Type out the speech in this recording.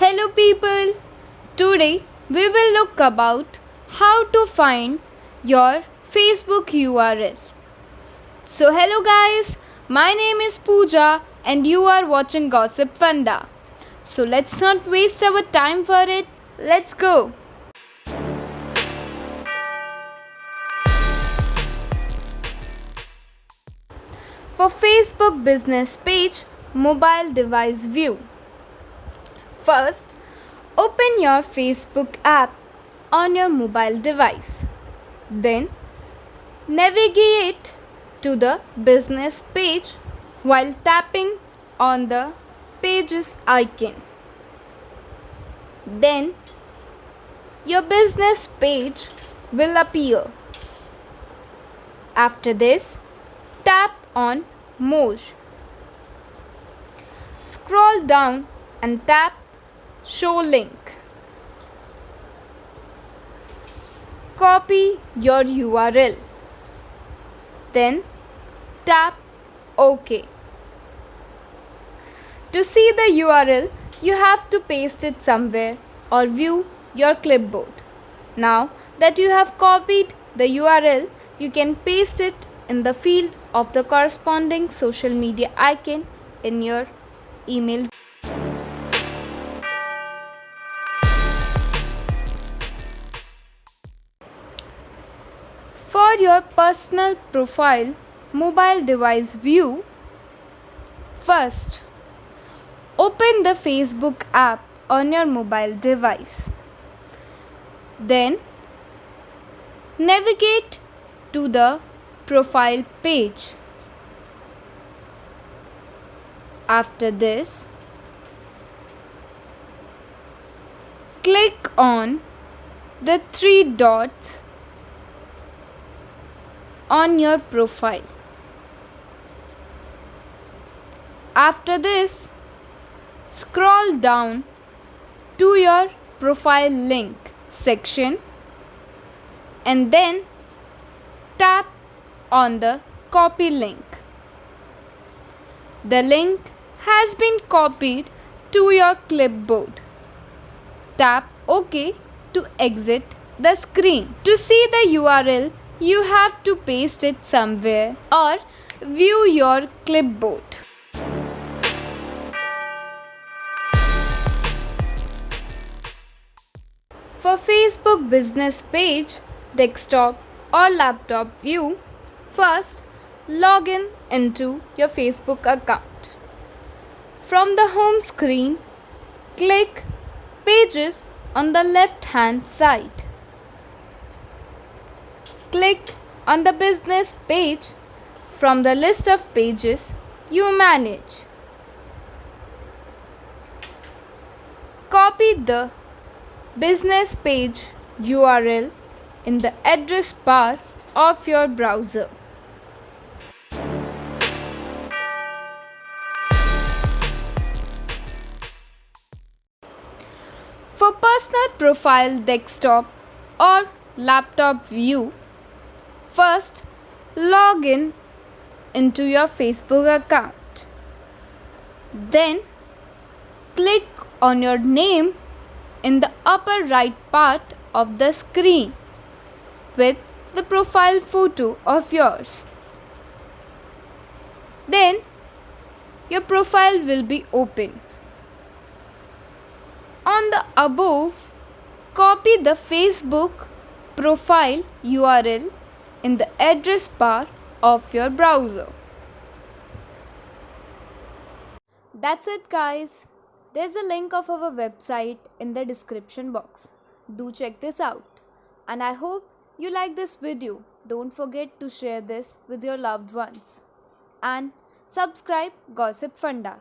Hello people, today we will look about how to find your Facebook URL. So hello guys, my name is Pooja and you are watching Gossip Funda. So let's not waste our time for it, let's go. For Facebook business page, mobile device view. First, open your Facebook app on your mobile device. Then, navigate to the business page while tapping on the pages icon. Then, your business page will appear. After this, tap on More. Scroll down and tap Show link. Copy your URL. Then tap OK. To see the URL, you have to paste it somewhere or view your clipboard. Now that you have copied the URL, you can paste it in the field of the corresponding social media icon in your email. For your personal profile mobile device view, first open the Facebook app on your mobile device. Then navigate to the profile page. After this, click on the three dots on your profile. After this, scroll down to your profile link section and then tap on the copy link. The link has been copied to your clipboard. Tap OK to exit the screen. To see the URL, you have to paste it somewhere or view your clipboard. For Facebook business page, desktop or laptop view, first log in into your Facebook account. From the home screen, click Pages on the left hand side. Click on the business page from the list of pages you manage. Copy the business page URL in the address bar of your browser. For personal profile desktop or laptop view, first, log in into your Facebook account. Then, click on your name in the upper right part of the screen with the profile photo of yours. Then, your profile will be open. On the above, copy the Facebook profile URL in the address bar of your browser. That's it guys. There's a link of our website in the description box. Do check this out. And I hope you like this video. Don't forget to share this with your loved ones. And subscribe Gossip Funda.